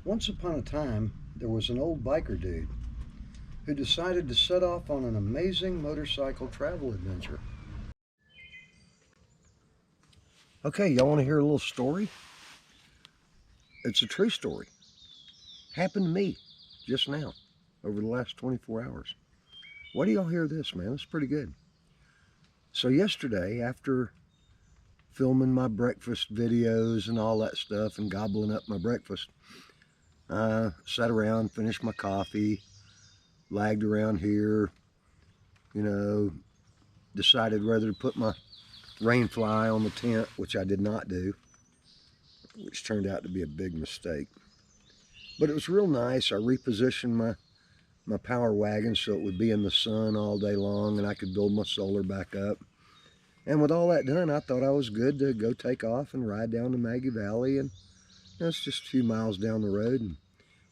Once upon a time, there was an old biker dude who decided to set off on an amazing motorcycle travel adventure. Okay, y'all want to hear a little story? It's a true story. Happened to me just now, over the last 24 hours. Why do y'all hear this, man? It's pretty good. So yesterday, after filming my breakfast videos and all that stuff and gobbling up my breakfast, I sat around, finished my coffee, lagged around here, decided whether to put my rain fly on the tent, which I did not do, which turned out to be a big mistake. But it was real nice. I repositioned my power wagon so it would be in the sun all day long and I could build my solar back up. And with all that done, I thought I was good to go take off and ride down to Maggie Valley, and it's just a few miles down the road, and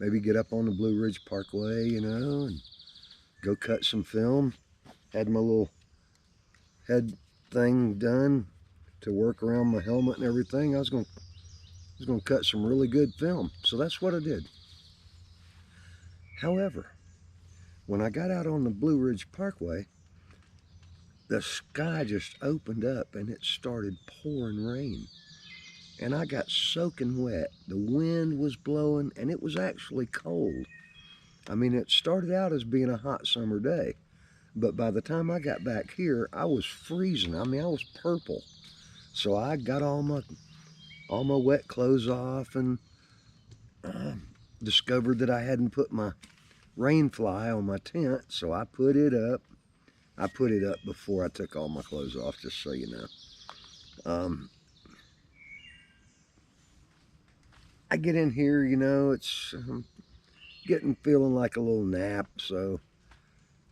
maybe get up on the Blue Ridge Parkway, and go cut some film. Had my little head thing done to work around my helmet and everything. I was going to cut some really good film, so that's what I did. However, when I got out on the Blue Ridge Parkway, the sky just opened up and it started pouring rain. And I got soaking wet. The wind was blowing and it was actually cold. I mean, it started out as being a hot summer day, but by the time I got back here, I was freezing. I mean, I was purple. So I got all my wet clothes off and discovered that I hadn't put my rain fly on my tent, so I put it up. I put it up before I took all my clothes off, just so you know. I get in here, it's feeling like a little nap, so,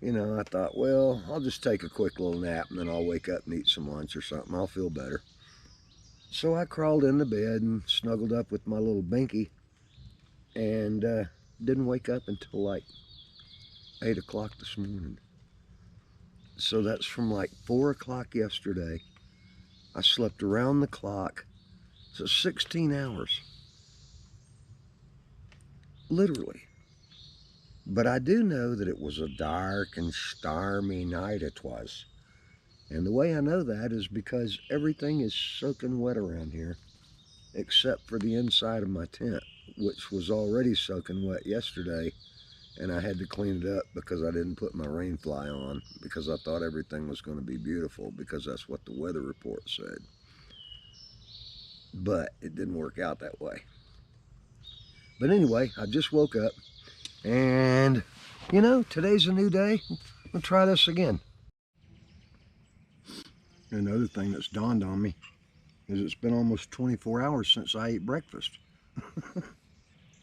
I thought, well, I'll just take a quick little nap and then I'll wake up and eat some lunch or something. I'll feel better. So I crawled into bed and snuggled up with my little binky and didn't wake up until like 8 o'clock this morning. So that's from like 4 o'clock yesterday. I slept around the clock, so 16 hours. Literally. But I do know that it was a dark and stormy night it was. And the way I know that is because everything is soaking wet around here, except for the inside of my tent, which was already soaking wet yesterday, and I had to clean it up because I didn't put my rain fly on, because I thought everything was going to be beautiful, because that's what the weather report said. But it didn't work out that way. But anyway, I just woke up, and today's a new day. I'll try this again. Another thing that's dawned on me is it's been almost 24 hours since I ate breakfast.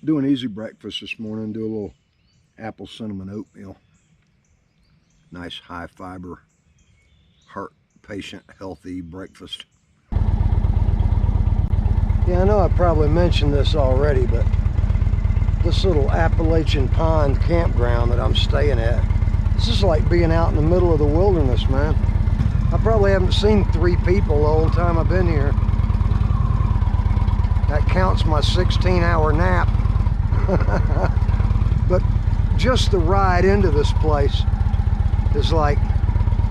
Do an easy breakfast this morning, do a little apple cinnamon oatmeal. Nice high fiber, heart patient, healthy breakfast. Yeah, I know I probably mentioned this already, but this little Appalachian Pond campground that I'm staying at, this is like being out in the middle of the wilderness, man. I probably haven't seen 3 people the whole time I've been here. That counts my 16-hour nap. But just the ride into this place is like,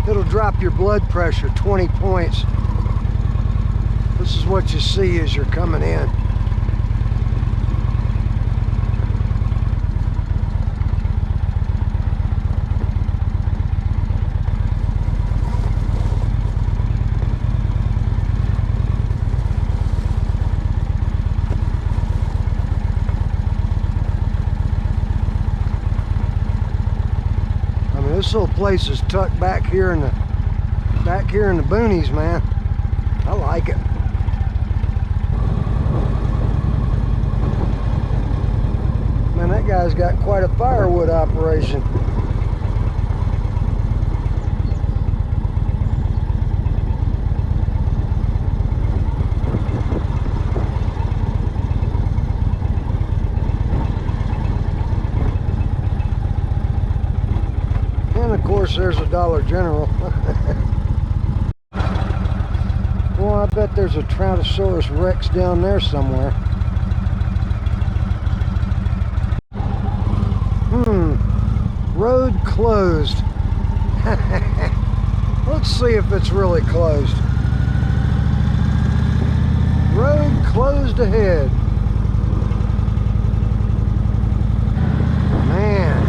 it'll drop your blood pressure 20 points. This is what you see as you're coming in. This little place is tucked back here in the boonies, man. I like it. Man, that guy's got quite a firewood operation. Of course, there's a Dollar General. Well, I bet there's a Trotosaurus Rex down there somewhere. Road closed. Let's see if it's really closed. Road closed ahead. Man,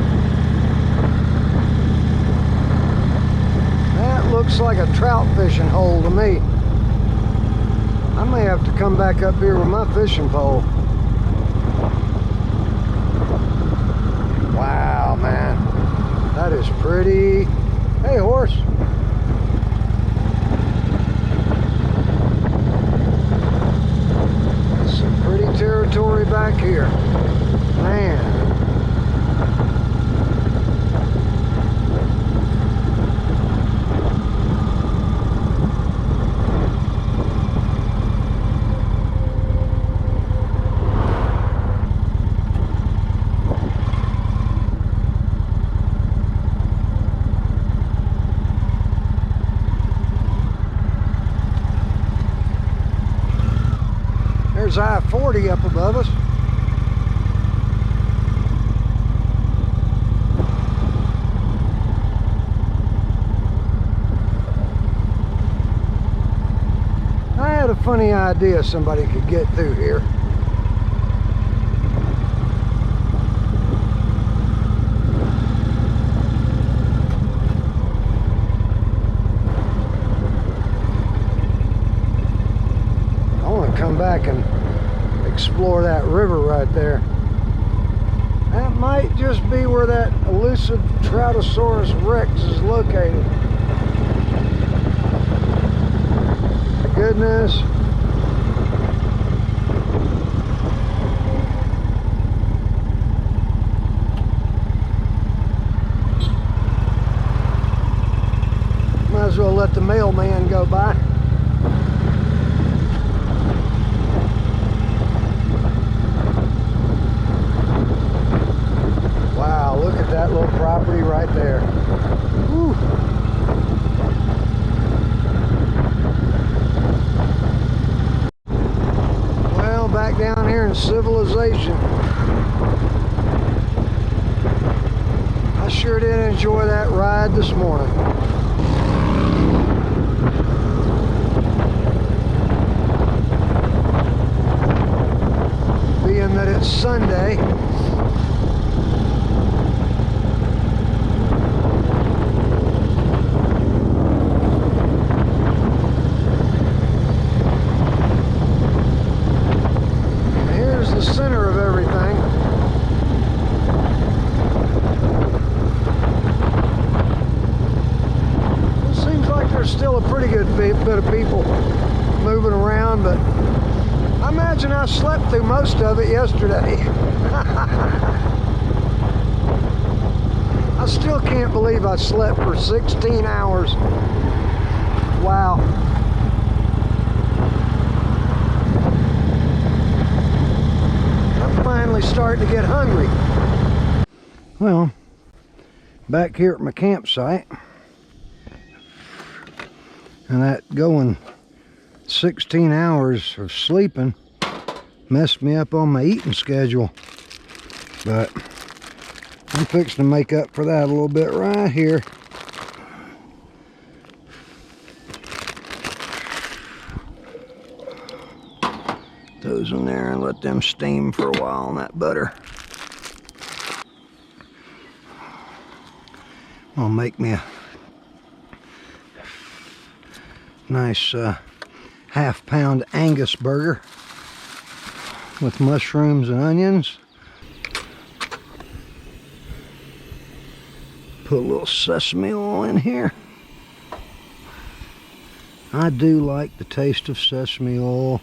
that looks like a trout fishing hole to me. I may have to come back up here with my fishing pole. Wow, man, that is pretty. Hey, horse. Some pretty territory back here, man. There's I-40 up above us. I had a funny idea somebody could get through here. I want to come back and explore that river right there. That might just be where that elusive Troutosaurus Rex is located. My goodness. Might as well let the mailman go by. Look at that little property right there. Whew. Well, back down here in civilization. I sure did enjoy that ride this morning. Being that it's Sunday, the center of everything. It seems like there's still a pretty good bit of people moving around, but I imagine I slept through most of it yesterday. I still can't believe I slept for 16 hours. Wow. Finally starting to get hungry. Well, back here at my campsite, and that going 16 hours of sleeping messed me up on my eating schedule, but I'm fixing to make up for that a little bit right here. Those in there and let them steam for a while on that butter. I'll make me a nice half-pound Angus burger with mushrooms and onions. Put a little sesame oil in here. I do like the taste of sesame oil.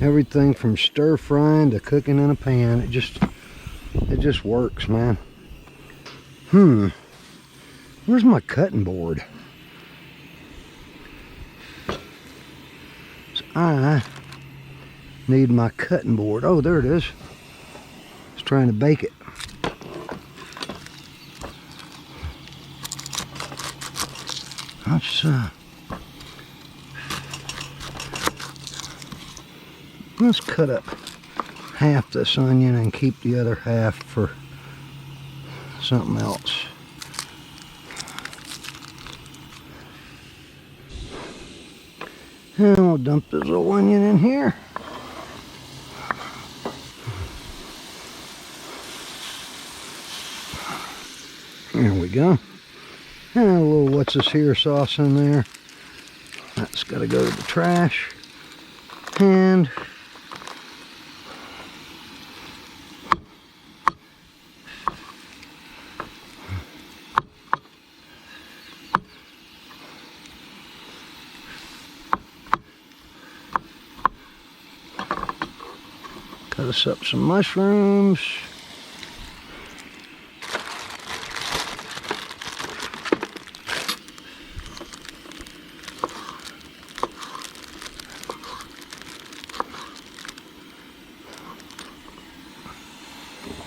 Everything from stir frying to cooking in a pan, it just works, man. Where's my cutting board? So I need my cutting board. Oh, there it is. I was trying to bake it. Let's cut up half this onion and keep the other half for something else. And we'll dump this little onion in here. There we go. And a little what's this here sauce in there. That's got to go to the trash. And cut us up some mushrooms.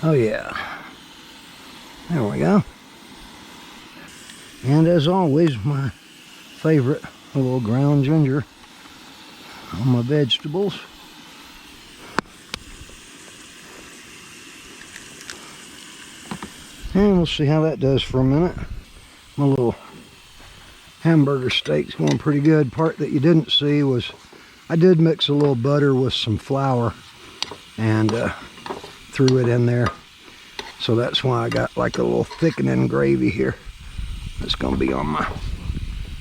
Oh yeah, there we go. And as always, my favorite, a little ground ginger on my vegetables. And we'll see how that does for a minute. My little hamburger steak's going pretty good. Part that you didn't see was I did mix a little butter with some flour and threw it in there. So that's why I got like a little thickening gravy here. It's going to be on my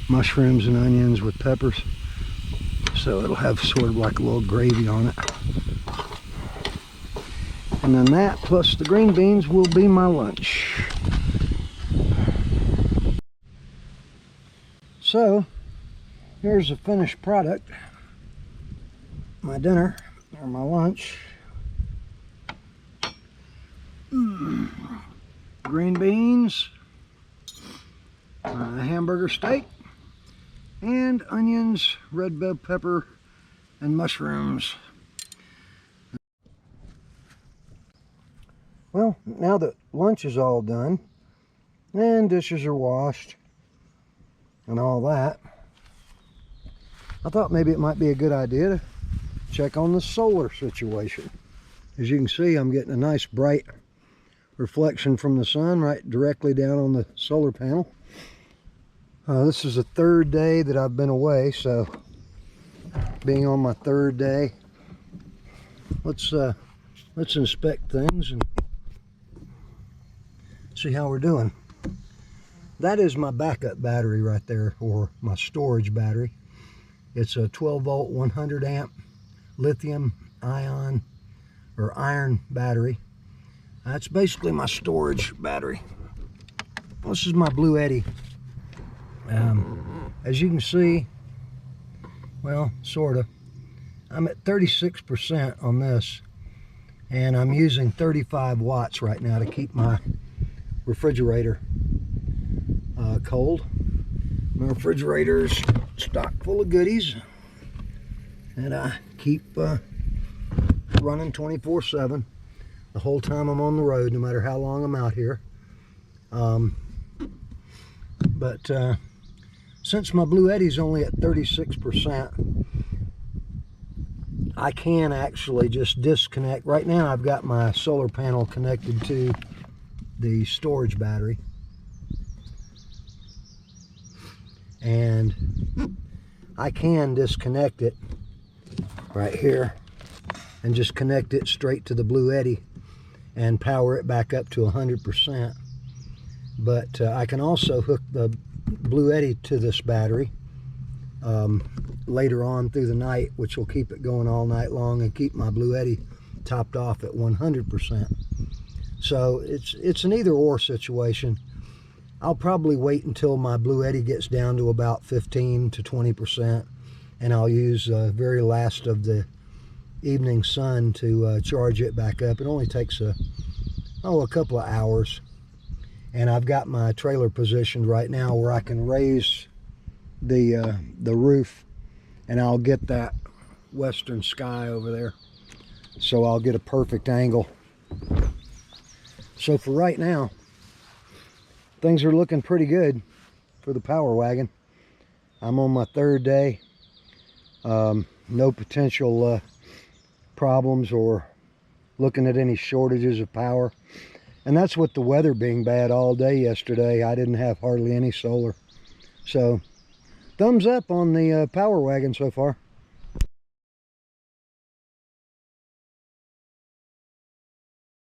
mushrooms and onions with peppers. So it'll have sort of like a little gravy on it. And then that plus the green beans will be my lunch. So here's the finished product. My dinner or my lunch. Green beans, hamburger steak, and onions, red bell pepper, and mushrooms. Well, now that lunch is all done, and dishes are washed, and all that, I thought maybe it might be a good idea to check on the solar situation. As you can see, I'm getting a nice bright reflection from the sun right directly down on the solar panel. This is the third day that I've been away, so being on my third day, let's inspect things and see how we're doing. That is my backup battery right there, or my storage battery. It's a 12 volt 100 amp lithium ion or iron battery. That's basically my storage battery. This is my Blue Eddy. As you can see, well, sorta, I'm at 36% on this, and I'm using 35 watts right now to keep my refrigerator cold. My refrigerator's stocked full of goodies, and I keep running 24/7. The whole time I'm on the road, no matter how long I'm out here. But since my Blue Eddy's only at 36%, I can actually just disconnect. Right now I've got my solar panel connected to the storage battery. And I can disconnect it right here and just connect it straight to the Blue Eddy and power it back up to 100%. But I can also hook the Blue Eddy to this battery later on through the night, which will keep it going all night long and keep my Blue Eddy topped off at 100%. So it's an either-or situation. I'll probably wait until my Blue Eddy gets down to about 15 to 20%, and I'll use the very last of the evening sun to charge it back up. It only takes a couple of hours. And I've got my trailer positioned right now where I can raise the roof, and I'll get that western sky over there, so I'll get a perfect angle. So for right now, things are looking pretty good for the Power Wagon. I'm on my third day. No potential problems or looking at any shortages of power. And that's with the weather being bad all day yesterday. I didn't have hardly any solar. So thumbs up on the Power Wagon so far.